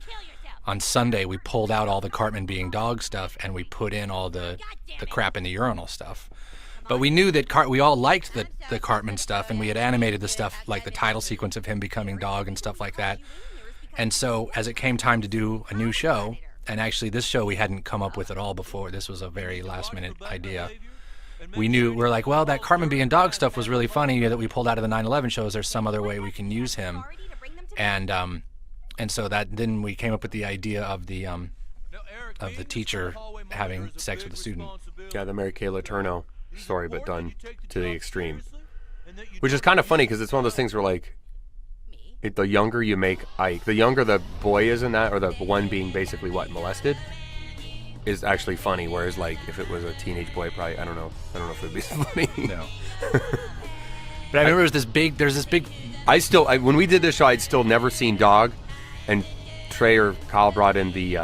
on Sunday we pulled out all the Cartman being dog stuff and we put in all the crap in the urinal stuff. But we knew that we all liked the Cartman stuff, and we had animated the stuff like the title sequence of him becoming dog and stuff like that. And so as it came time to do a new show, and actually this show we hadn't come up with at all before, this was a very last minute idea. We're like, well, that Cartman being dog stuff was really funny that we pulled out of the 9/11 shows. There's some other way we can use him. And so then we came up with the idea of the teacher having sex with a student. Yeah, the Mary Kay Letourneau story, but done to the extreme. Which is kind of funny because it's one of those things where, like, the younger you make Ike, the younger the boy is in that, or the one being basically molested, is actually funny. Whereas, like, if it was a teenage boy, probably I don't know if it'd be so funny. No. But I remember there's this big. When we did this show, I'd still never seen Dog, and Trey or Kyle brought in the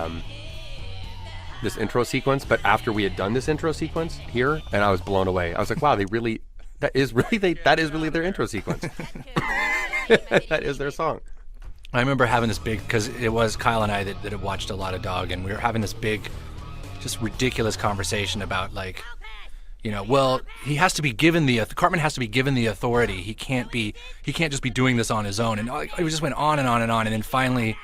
this intro sequence. But after we had done this intro sequence here, and I was blown away. I was like, wow, that is really their intro sequence. That is their song. I remember having this big, because it was Kyle and I that had watched a lot of Dog, and we were having this big, just ridiculous conversation about, like, well, he has to be given Cartman has to be given the authority. He can't just be doing this on his own. And it just went on and on and on. And then finally,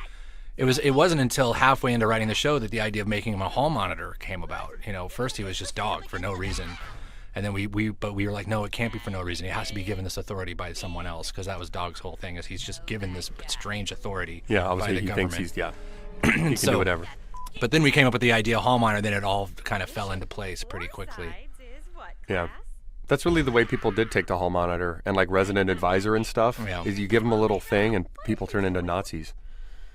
it wasn't until halfway into writing the show that the idea of making him a hall monitor came about. First he was just Dog for no reason. And then we were like, no, it can't be for no reason. He has to be given this authority by someone else, because that was Dog's whole thing, is he's just given this strange authority. Yeah, by obviously the he government. thinks he can do whatever. But then we came up with the idea of hall monitor, then it all kind of fell into place pretty quickly. Yeah. That's really the way people did take the hall monitor and, like, resident advisor and stuff. Yeah. Is you give them a little thing and people turn into Nazis.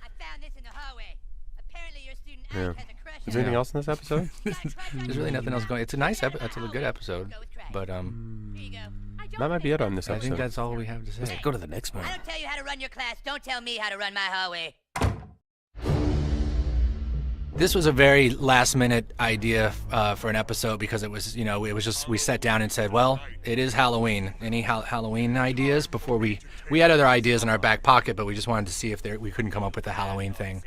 I found this in the hallway. Apparently your student Yeah. Ike has a crush Is there anything else in this episode? There's really nothing else going. It's a nice episode. It's a good episode. But Here you go. That might be it on this I episode. think that's all we have to say. Go to the next one. I don't tell you how to run your class. Don't tell me how to run my hallway. This was a very last-minute idea for an episode, because it was just, we sat down and said, well, it is Halloween. Any Halloween ideas before we had other ideas in our back pocket, but we just wanted to see if we couldn't come up with a Halloween thing.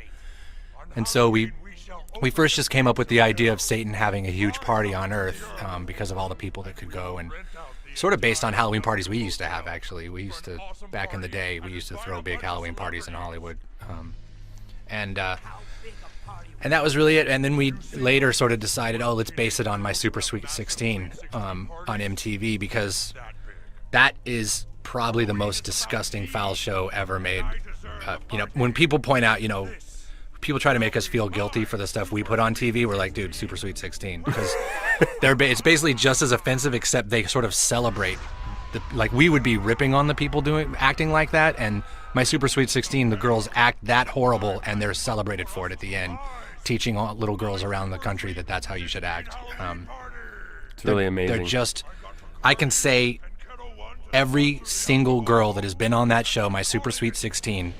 And so we first just came up with the idea of Satan having a huge party on Earth, because of all the people that could go, and sort of based on Halloween parties we used to have, actually. Back in the day, we used to throw big Halloween parties in Hollywood. And that was really it. And then we later sort of decided, let's base it on My Super Sweet 16 on MTV, because that is probably the most disgusting foul show ever made. When people point out, people try to make us feel guilty for the stuff we put on TV, we're like, dude, Super Sweet 16. Because it's basically just as offensive, except they sort of celebrate. Like, we would be ripping on the people acting like that, and My Super Sweet 16, the girls act that horrible, and they're celebrated for it at the end, teaching all little girls around the country that that's how you should act. It's really amazing. They're just, I can say every single girl that has been on that show, My Super Sweet 16,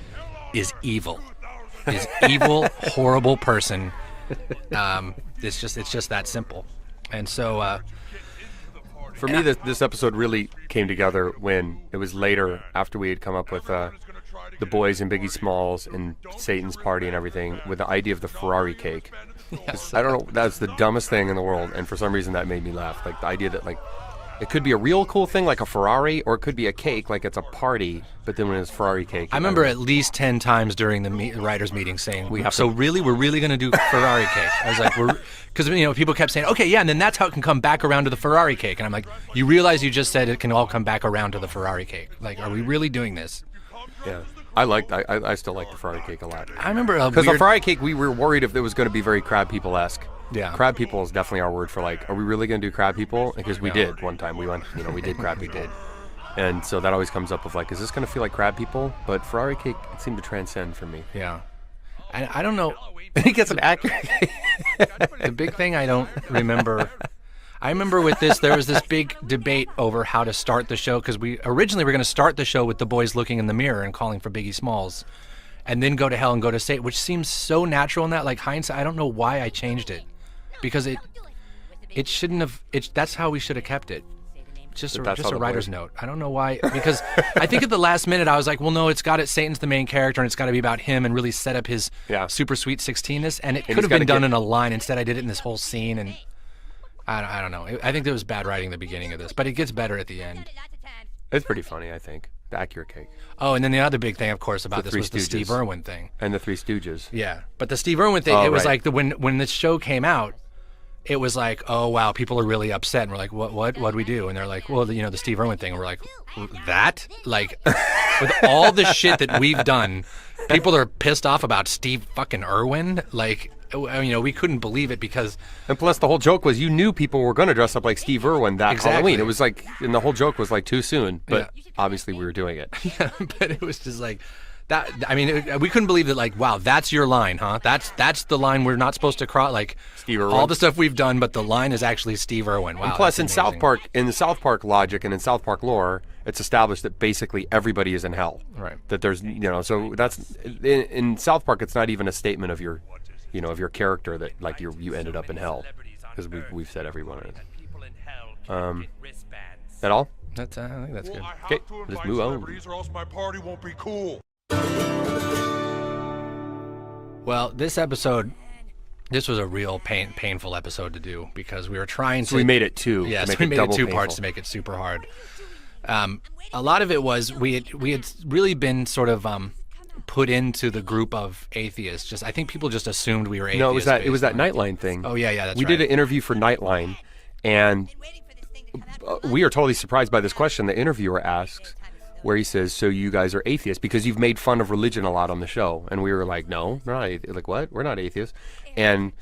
is evil. Horrible person. It's just that simple. And so for me, this episode really came together when it was later, after we had come up with the boys and Biggie Smalls and Satan's party and everything, with the idea of the Ferrari cake. Yes. I don't know, that's the dumbest thing in the world, and for some reason that made me laugh. Like, the idea that, like, it could be a real cool thing like a Ferrari, or it could be a cake, like it's a party, but then when it's Ferrari cake. I remember at least 10 times during the writers' meeting saying, we're really going to do Ferrari cake. I was like, because people kept saying, okay, yeah, and then that's how it can come back around to the Ferrari cake. And I'm like, you realize you just said it can all come back around to the Ferrari cake. Like, are we really doing this? Yeah. I still like the Ferrari cake a lot. I remember because the Ferrari cake, we were worried if it was going to be very Crab People-esque. Yeah. Crab people is definitely our word for like, are we really going to do crab people? Because we did one time. We went, we did crab people. And so that always comes up of like, is this going to feel like crab people? But Ferrari cake, it seemed to transcend for me. Yeah. And I don't know. He gets an accurate. The big thing I don't remember. I remember with this, there was this big debate over how to start the show because we originally were going to start the show with the boys looking in the mirror and calling for Biggie Smalls, and then go to hell and go to state, which seems so natural in that. Like hindsight, I don't know why I changed it, because it shouldn't have. That's how we should have kept it. Just a writer's note. I don't know why, because I think at the last minute I was like, well, no, Satan's the main character and it's got to be about him and really set up his super sweet 16ness, and it could have been done in a line. Instead, I did it in this whole scene, and I don't know. I think there was bad writing at the beginning of this, but it gets better at the end. It's pretty funny, I think. The accurate cake. Oh, and then the other big thing, of course, about this was the Steve Irwin thing. And the Three Stooges. Yeah, but the Steve Irwin thing, it was like when this show came out, it was like, oh wow, people are really upset, and we're like, what do we do? And they're like, well, the Steve Irwin thing. And we're like, that? Like, with all the shit that we've done, people are pissed off about Steve fucking Irwin. Like, we couldn't believe it because. And plus, the whole joke was you knew people were going to dress up like Steve Irwin that Exactly. Halloween. It was like, and the whole joke was like too soon, but obviously we were doing it. Yeah, but it was just like. That, I mean, we couldn't believe that. Like, wow, that's your line, huh? That's the line we're not supposed to cross. Like, Steve Irwin. All the stuff we've done, but the line is actually Steve Irwin. Wow. And plus, that's in amazing. the South Park logic and in South Park lore, it's established that basically everybody is in hell. Right. That there's, so that's in South Park. It's not even a statement of your, of your character that like you ended up in hell, because we've said everyone is. That all? That's I think that's good. Okay, let's move on. Or else my party won't be cool. Well, this was a real painful episode to do because we were trying to. We made it two. Yes, to we make made it two painful. parts to make it super hard. A lot of it was we had really been sort of put into the group of atheists. I think people just assumed we were atheists. No, it was that Nightline thing. Oh yeah, that's we right. did an interview for Nightline, and we are totally surprised by this question the interviewer asks, where he says, so you guys are atheists because you've made fun of religion a lot on the show. And we were like, no, we're not. Like, what? We're not atheists. And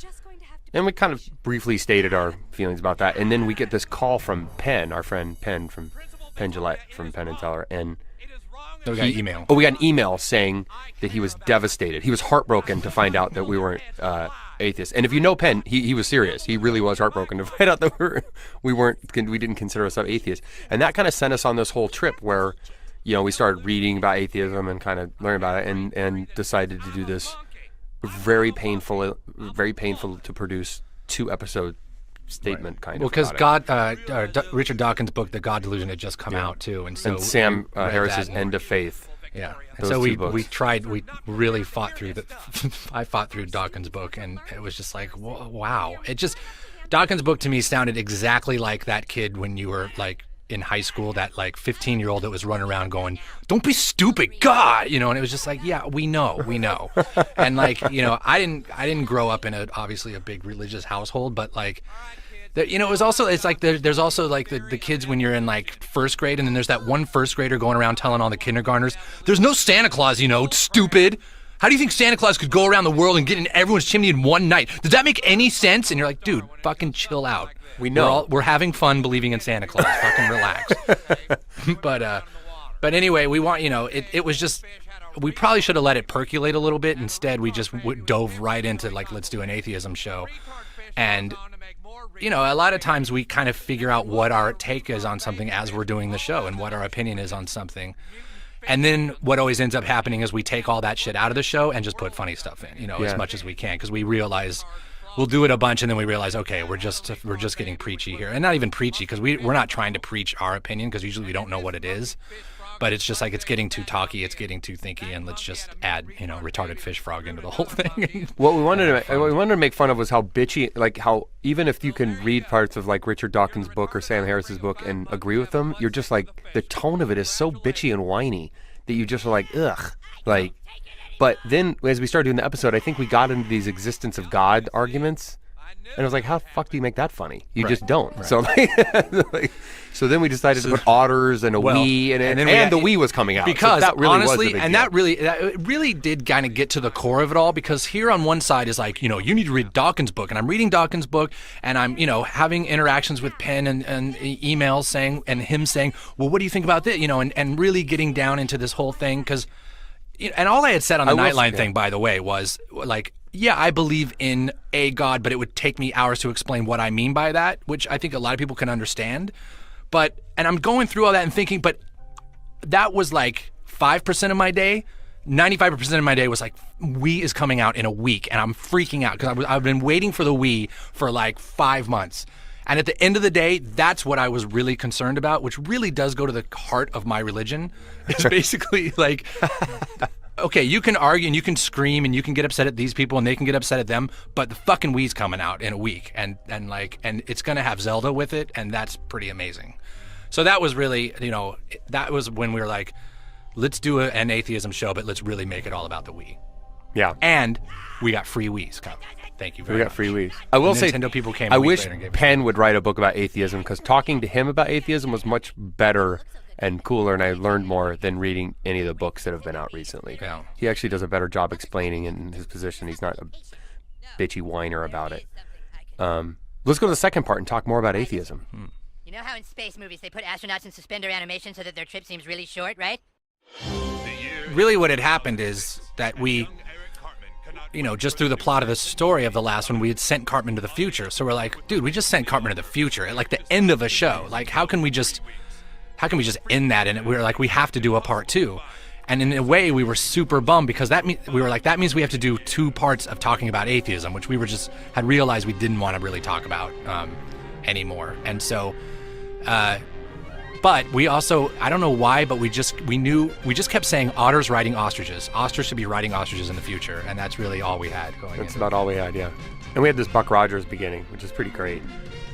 we kind of briefly stated our feelings about that. And then we get this call from Penn, our friend Penn from Penn Jillette from Penn and Teller. And we got an email. Oh, we got an email saying that he was devastated. He was heartbroken to find out that we weren't atheists. And if you know Penn, he was serious. He really was heartbroken to find out that we didn't consider ourselves atheists. And that kind of sent us on this whole trip where, we started reading about atheism and kind of learning about it, and decided to do this very painful to produce 2-episode statement kind of. Well, because Richard Dawkins' book, The God Delusion, had just come out too, and so Sam we read Harris's that End of Faith. Yeah, and Those so two books. we really fought through I fought through Dawkins' book, and it was just like, wow. Dawkins' book to me sounded exactly like that kid when you were like in high school, that like 15-year-old that was running around going, don't be stupid, God, and it was just like, yeah, we know. And like, I didn't grow up in obviously a big religious household, but like, it was also, it's like there's also like the kids when you're in like first grade, and then there's that one first grader going around telling all the kindergartners, there's no Santa Claus, stupid. How do you think Santa Claus could go around the world and get in everyone's chimney in one night? Does that make any sense? And you're like, dude, fucking chill out. We know. We're having fun believing in Santa Claus. Fucking relax. But anyway, we want, it was just, we probably should have let it percolate a little bit. Instead, we just dove right into like, let's do an atheism show. And, a lot of times we kind of figure out what our take is on something as we're doing the show and what our opinion is on something. And then what always ends up happening is we take all that shit out of the show and just put funny stuff in, as much as we can, because we realize we'll do it a bunch and then we realize, okay, we're just getting preachy here. And not even preachy, because we're not trying to preach our opinion, because usually we don't know what it is. But it's just like it's getting too talky, it's getting too thinky, and let's just add, retarded fish frog into the whole thing. What we wanted to make fun of was how bitchy, like how even if you can read parts of like Richard Dawkins' book or Sam Harris's book and agree with them, you're just like, the tone of it is so bitchy and whiny that you just are like, ugh. Like, but then as we started doing the episode, I think we got into these existence of God arguments, And I was like, how the fuck do you make that funny? You Right. just don't. Right. So so then we decided to put otters and a Wii, and the Wii was coming out. Because so that really honestly, was a big and deal. that really did kind of get to the core of it all. Because here on one side is like, you need to read Dawkins' book, and I'm reading Dawkins' book, and I'm having interactions with Penn and emails saying, and him saying, well, what do you think about this? And really getting down into this whole thing because, and all I had said on the Nightline thing, by the way, was like, yeah, I believe in a God, but it would take me hours to explain what I mean by that, which I think a lot of people can understand. And I'm going through all that and thinking, but that was like 5% of my day. 95% of my day was like, Wii is coming out in a week, and I'm freaking out because I've been waiting for the Wii for like 5 months. And at the end of the day, that's what I was really concerned about, which really does go to the heart of my religion. It's basically like, okay, you can argue and you can scream and you can get upset at these people and they can get upset at them, but the fucking Wii's coming out in a week, and it's gonna have Zelda with it, and that's pretty amazing. So that was really, that was when we were like, let's do an atheism show, but let's really make it all about the Wii. Yeah. And we got free Wii's coming. Thank you very much. We got free Wii's. I will say, Nintendo people came. I a week wish later and gave us Penn would write a book about atheism, because talking to him about atheism was much better and cooler, and I learned more than reading any of the books that have been out recently. Yeah. He actually does a better job explaining in his position. He's not a bitchy whiner about it. Let's go to the second part and talk more about atheism. You know how in space movies they put astronauts in suspender animation so that their trip seems really short, right? Really what had happened is that we, just through the plot of the story of the last one, we had sent Cartman to the future. So we're like, dude, we just sent Cartman to the future at like the end of a show. Like, how can we just end that? And we were like, we have to do a part 2. And in a way, we were super bummed because that means we have to do 2 parts of talking about atheism, which we had realized we didn't want to really talk about anymore. And so, but we also, I don't know why, but we just kept saying otters riding ostriches. Ostriches should be riding ostriches in the future, and that's really all we had going. That's about all we had, yeah. And we had this Buck Rogers beginning, which is pretty great.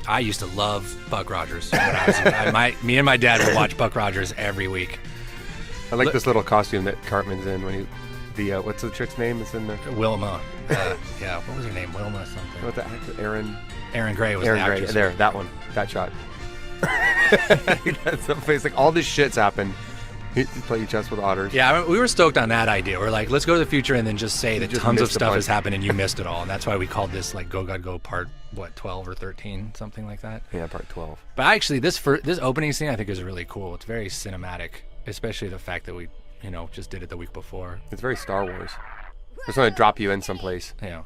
I used to love Buck Rogers. When I was, me and my dad would watch Buck Rogers every week. I like this little costume that Cartman's in when what's the chick's name that's in there? Wilma. Yeah, what was her name? Wilma something. What the actor? Erin Gray was the actress. There, that one. That shot. That's the face. Like, all this shit's happened. You play chess with otters. Yeah, we were stoked on that idea. We're like, let's go to the future and then just say that just tons of missed a stuff bunch. has happened and you missed it all. And that's why we called this like Go God Go part, 12 or 13, something like that. Yeah, part 12. But actually, this opening scene I think is really cool. It's very cinematic, especially the fact that we, just did it the week before. It's very Star Wars. Just want to drop you in someplace. Yeah.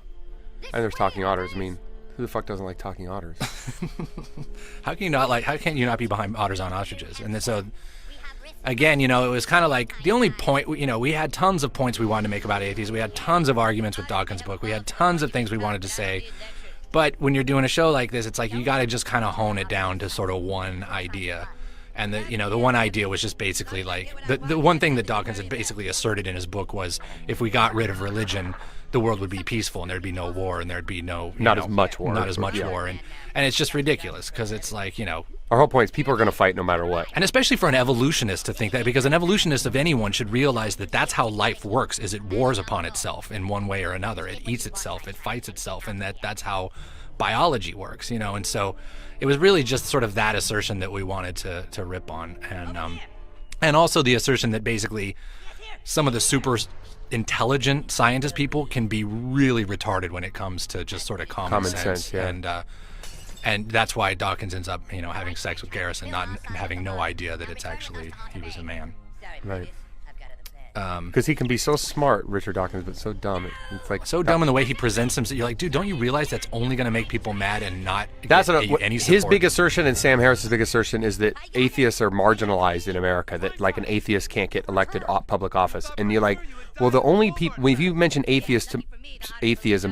And there's talking otters. I mean, who the fuck doesn't like talking otters? How can you not be behind otters on ostriches? And then so, again, it was kind of like the only point, we had tons of points we wanted to make about atheism. We had tons of arguments with Dawkins' book. We had tons of things we wanted to say. But when you're doing a show like this, it's like you got to just kind of hone it down to sort of one idea. And the one idea was just basically like the one thing that Dawkins had basically asserted in his book was if we got rid of religion, the world would be peaceful and there'd be no war and there'd be no as much war. Not as much war. And it's just ridiculous because it's like, Our whole point is people are going to fight no matter what. And especially for an evolutionist to think that, because an evolutionist of anyone should realize that that's how life works, is it wars upon itself in one way or another. It eats itself, it fights itself, and that's how biology works, And so it was really just sort of that assertion that we wanted to rip on. And also the assertion that basically some of the super intelligent scientist people can be really retarded when it comes to just sort of common sense. Yeah. And that's why Dawkins ends up, having sex with Garrison, not having no idea that it's actually he was a man. Right. Because he can be so smart, Richard Dawkins, but so dumb. It's like so dumb in the way he presents himself. You're like, dude, don't you realize that's only going to make people mad and not that's get any support? His big assertion and Sam Harris's big assertion is that atheists are marginalized in America. That like an atheist can't get elected public office. And you're like, well, the only people if you mention atheism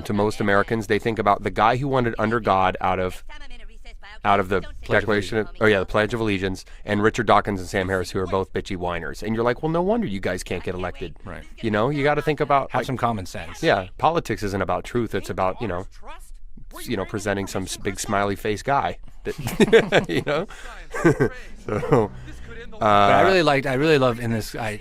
to most Americans, they think about the guy who wanted under God out of the Declaration, the Pledge of Allegiance, and Richard Dawkins and Sam Harris, who are both bitchy whiners. And you're like, well, no wonder you guys can't get elected. Right. You got to think about have some common sense. Yeah, politics isn't about truth. It's about presenting some big smiley face guy. That, So. But I really love in this. I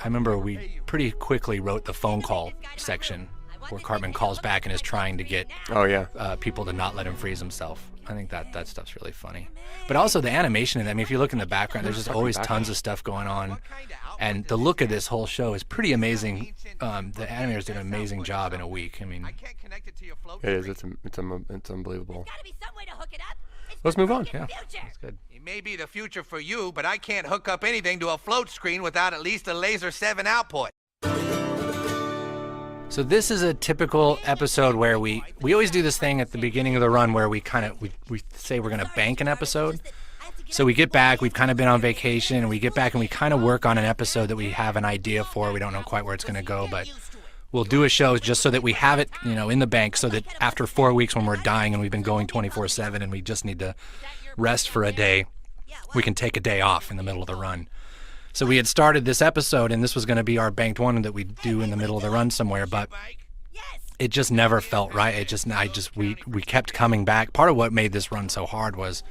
remember we pretty quickly wrote the phone call section where Cartman calls back and is trying to get Oh yeah. people to not let him freeze himself. I think that stuff's really funny. But also the animation in that. I mean, if you look in the background, there's just always tons of stuff going on. And the look of this whole show is pretty amazing. The animators did an amazing job in a week. I mean, It is. It's unbelievable. Gotta be some way to hook it up. It's Let's the move on. fucking Yeah. future. it's good. It may be the future for you, but I can't hook up anything to a float screen without at least a laser 7 output. So this is a typical episode where we always do this thing at the beginning of the run where we kind of we say we're going to bank an episode. So we get back, we've kind of been on vacation, and we get back and we kind of work on an episode that we have an idea for. We don't know quite where it's going to go, but we'll do a show just so that we have it, in the bank, so that after 4 weeks when we're dying and we've been going 24/7 and we just need to rest for a day, we can take a day off in the middle of the run. So we had started this episode, and this was going to be our banked one that we do in the middle of the run somewhere, but it just never felt right. We kept coming back. Part of what made this run so hard was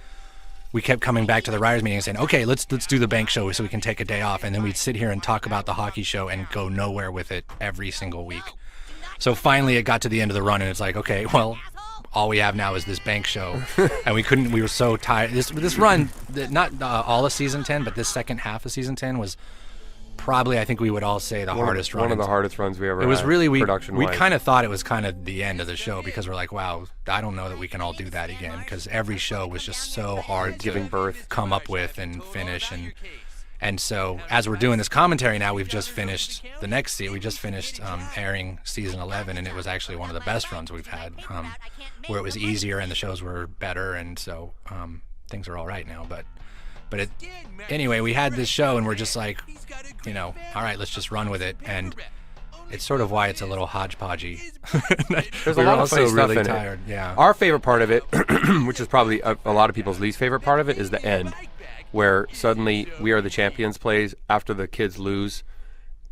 we kept coming back to the writers' meeting and saying, okay, let's do the bank show so we can take a day off. And then we'd sit here and talk about the hockey show and go nowhere with it every single week. So finally it got to the end of the run, and it's like, okay, well, all we have now is this bank show. And we were so tired. This run, not all of season 10, but this second half of season 10 was probably, I think we would all say, the hardest run. One of the hardest runs we ever had. It was really, we production-wise. kind of thought it was kind of the end of the show, because we're like, wow, I don't know that we can all do that again, because every show was just so hard Giving to birth. come up with and finish. And so as we're doing this commentary now, we've just finished the next season. We just finished airing season 11, and it was actually one of the best runs we've had, where it was easier and the shows were better, and so things are all right now. But anyway, we had this show, and we're just like, all right, let's just run with it. And it's sort of why it's a little hodgepodgey. There's We a were lot of also funny stuff really in tired. it. Yeah. Our favorite part of it, which is probably a lot of people's least favorite part of it, is the end, where suddenly We Are the Champions plays after the kids lose,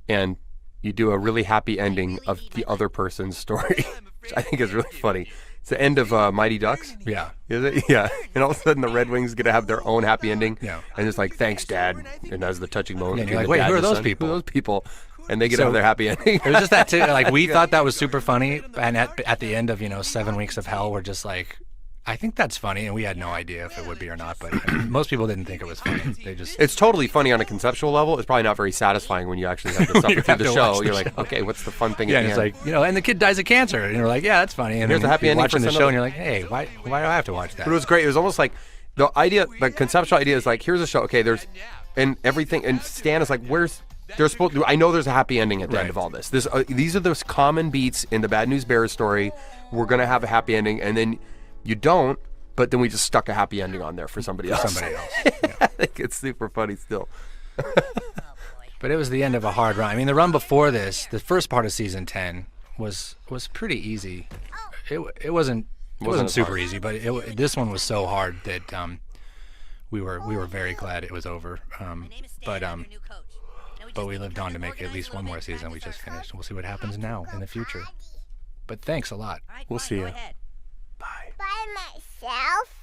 and you do a really happy ending of the other person's story, which I think is really funny. It's the end of Mighty Ducks. Yeah. Is it? Yeah. And all of a sudden the Red Wings get to have their own happy ending. Yeah. And it's like, thanks, Dad. And that's the touching moment. Yeah, and you're between like, the wait, dad who are and the those son. people? Who are those people? And they get to So- have their happy ending. It was just that too. Like, we thought that was super funny, and at the end of 7 weeks of hell, we're just like, I think that's funny, and we had no idea if it would be or not. But most people didn't think it was funny. They just It's totally funny on a conceptual level. It's probably not very satisfying when you actually have to suffer You through have the to show. watch the You're like, show. okay, what's the fun thing yeah, at and the it's end? like and the kid dies of cancer, and you're like, yeah, that's funny. And Here's then a happy you're ending watching for the some show, of and you're like, hey, why do I have to watch that? But it was great. It was almost like the conceptual idea is like, here's a show. Okay, there's and everything. And Stan is like, there's supposed to. I know there's a happy ending at the end of all this. These are those common beats in the Bad News Bears story. We're gonna have a happy ending, and then you don't. But then we just stuck a happy ending on there for somebody else. I think it's super funny still. But it was the end of a hard run. I mean, the run before this, the first part of season 10 was pretty easy. It wasn't super easy, but this one was so hard that we were very glad it was over. But we lived on to make at least one more season. We just finished. We'll see what happens now in the future. But thanks a lot. We'll see you. Go ahead. Bye. By myself.